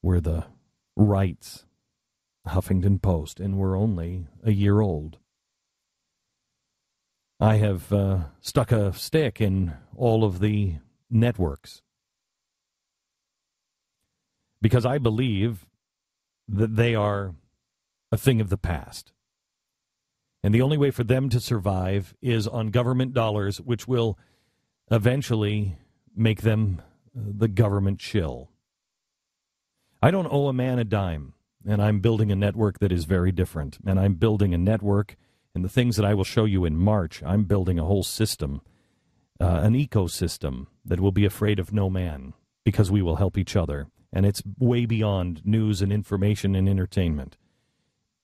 We're the Right's Huffington Post, and we're only a year old. I have stuck a stick in all of the networks because I believe that they are a thing of the past. And the only way for them to survive is on government dollars, which will eventually make them the government shill. I don't owe a man a dime, and I'm building a network that is very different. And I'm building a network, and the things that I will show you in March, I'm building a whole system, an ecosystem that will be afraid of no man, because we will help each other. And it's way beyond news and information and entertainment.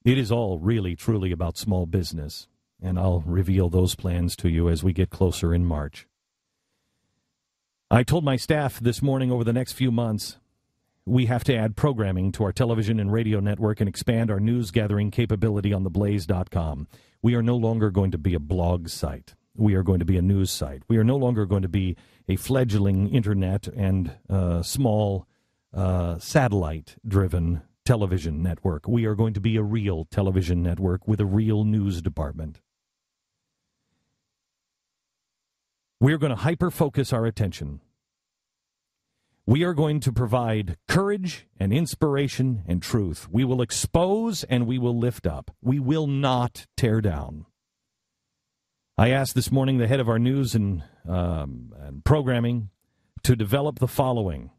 It is all really, truly about small business, and I'll reveal those plans to you as we get closer in March. I told my staff this morning over the next few months, we have to add programming to our television and radio network and expand our news-gathering capability on theblaze.com. We are no longer going to be a blog site. We are going to be a news site. We are no longer going to be a fledgling internet and small satellite-driven television network. We are going to be a real television network with a real news department. We are going to hyper-focus our attention. We are going to provide courage and inspiration and truth. We will expose and we will lift up. We will not tear down. I asked this morning the head of our news and programming to develop the following.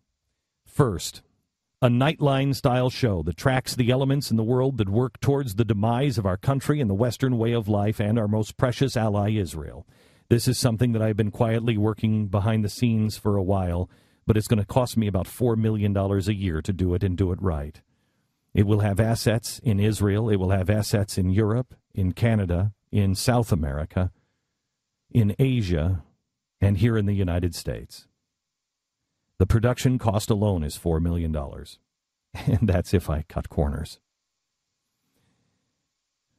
First, a Nightline-style show that tracks the elements in the world that work towards the demise of our country and the Western way of life and our most precious ally, Israel. This is something that I've been quietly working behind the scenes for a while, but it's going to cost me about $4 million a year to do it and do it right. It will have assets in Israel. It will have assets in Europe, in Canada, in South America, in Asia, and here in the United States. The production cost alone is $4 million, and that's if I cut corners.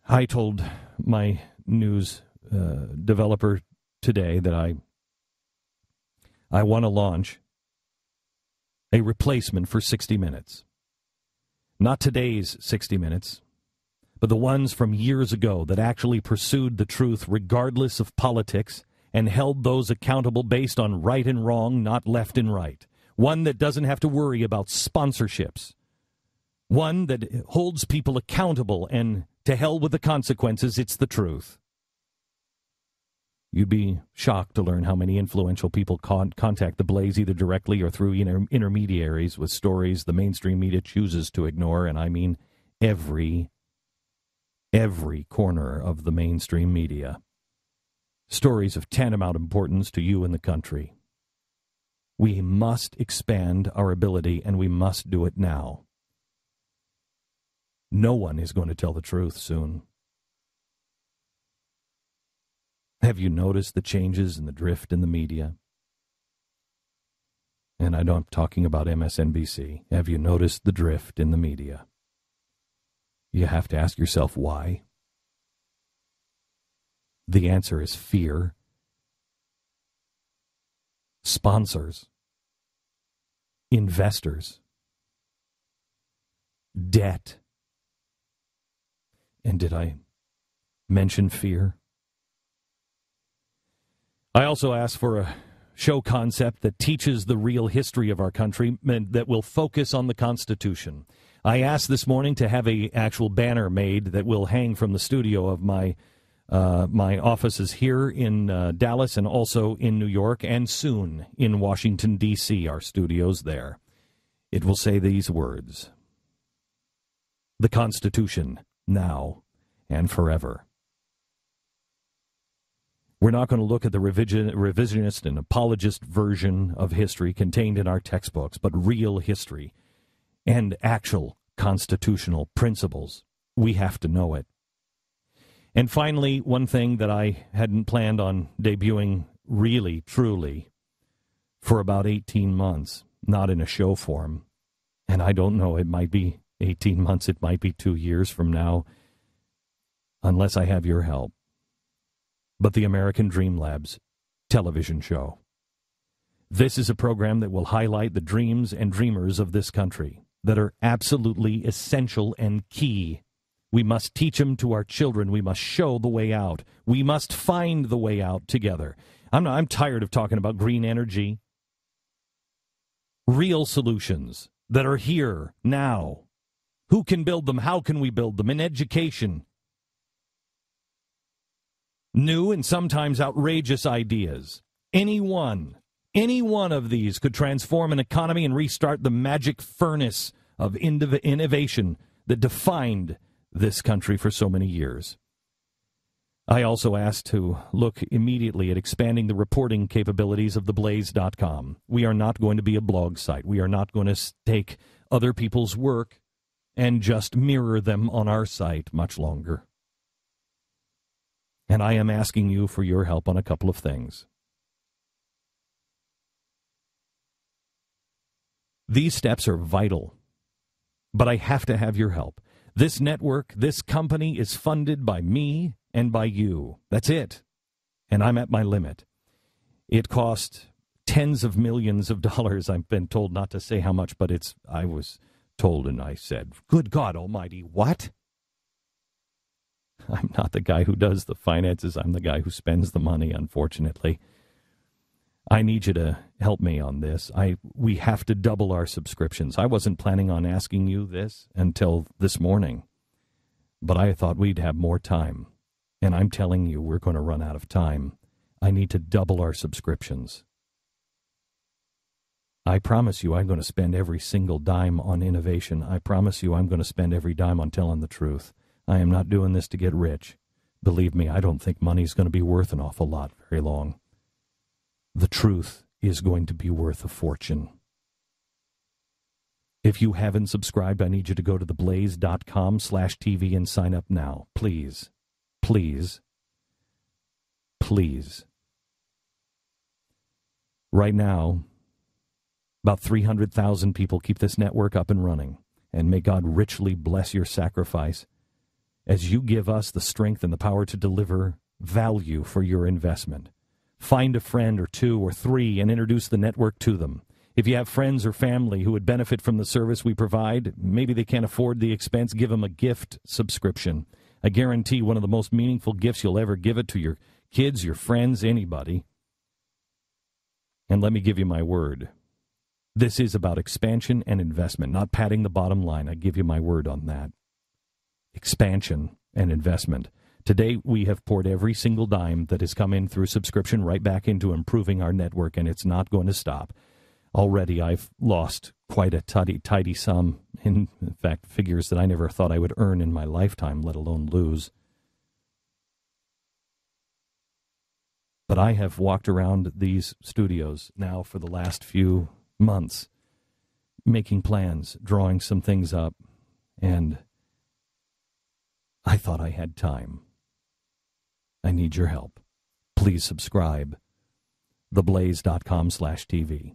I told my news developer today that I want to launch a replacement for 60 Minutes. Not today's 60 Minutes, but the ones from years ago that actually pursued the truth regardless of politics and held those accountable based on right and wrong, not left and right. One that doesn't have to worry about sponsorships. One that holds people accountable, and to hell with the consequences, it's the truth. You'd be shocked to learn how many influential people contact the Blaze either directly or through intermediaries with stories the mainstream media chooses to ignore, and I mean every corner of the mainstream media. Stories of tantamount importance to you and the country. We must expand our ability, and we must do it now. No one is going to tell the truth soon. Have you noticed the changes in the drift in the media? And I'm talking about MSNBC. Have you noticed the drift in the media? You have to ask yourself why. The answer is fear. Sponsors. Investors. Debt. And did I mention fear? I also asked for a show concept that teaches the real history of our country and that will focus on the Constitution. I asked this morning to have an actual banner made that will hang from the studio of my offices here in Dallas and also in New York and soon in Washington, D.C., our studios there. It will say these words: the Constitution, now and forever. We're not going to look at the revisionist and apologist version of history contained in our textbooks, but real history and actual constitutional principles. We have to know it. And finally, one thing that I hadn't planned on debuting really, truly, for about 18 months, not in a show form, and I don't know, it might be 18 months, it might be 2 years from now, unless I have your help. But the American Dream Lab's television show. This is a program that will highlight the dreams and dreamers of this country, that are absolutely essential and key. We must teach them to our children. We must show the way out. We must find the way out together. I'm tired of talking about green energy. Real solutions that are here now. Who can build them? How can we build them? In education. New and sometimes outrageous ideas. Any one of these could transform an economy and restart the magic furnace of innovation that defined this country for so many years. I also asked to look immediately at expanding the reporting capabilities of theblaze.com. We are not going to be a blog site. We are not going to take other people's work and just mirror them on our site much longer. And I am asking you for your help on a couple of things. These steps are vital, but I have to have your help. This network, this company is funded by me and by you. That's it. And I'm at my limit. It cost tens of millions of dollars. I've been told not to say how much, but I was told and I said, good God Almighty, what? I'm not the guy who does the finances. I'm the guy who spends the money, unfortunately. I need you to help me on this. We have to double our subscriptions. I wasn't planning on asking you this until this morning, but I thought we'd have more time. And I'm telling you, we're going to run out of time. I need to double our subscriptions. I promise you I'm going to spend every single dime on innovation. I promise you I'm going to spend every dime on telling the truth. I am not doing this to get rich. Believe me, I don't think money's going to be worth an awful lot very long. The truth is going to be worth a fortune. If you haven't subscribed, I need you to go to theblaze.com/TV and sign up now. Please, please, please. Right now, about 300,000 people keep this network up and running, and may God richly bless your sacrifice as you give us the strength and the power to deliver value for your investment. Find a friend or two or three and introduce the network to them. If you have friends or family who would benefit from the service we provide, maybe they can't afford the expense, give them a gift subscription. I guarantee one of the most meaningful gifts you'll ever give it to your kids, your friends, anybody. And let me give you my word. This is about expansion and investment, not padding the bottom line. I give you my word on that. Expansion and investment. Today, we have poured every single dime that has come in through subscription right back into improving our network, and it's not going to stop. Already, I've lost quite a tidy sum, in fact, figures that I never thought I would earn in my lifetime, let alone lose. But I have walked around these studios now for the last few months, making plans, drawing some things up, and I thought I had time. I need your help. Please subscribe. theblaze.com/TV.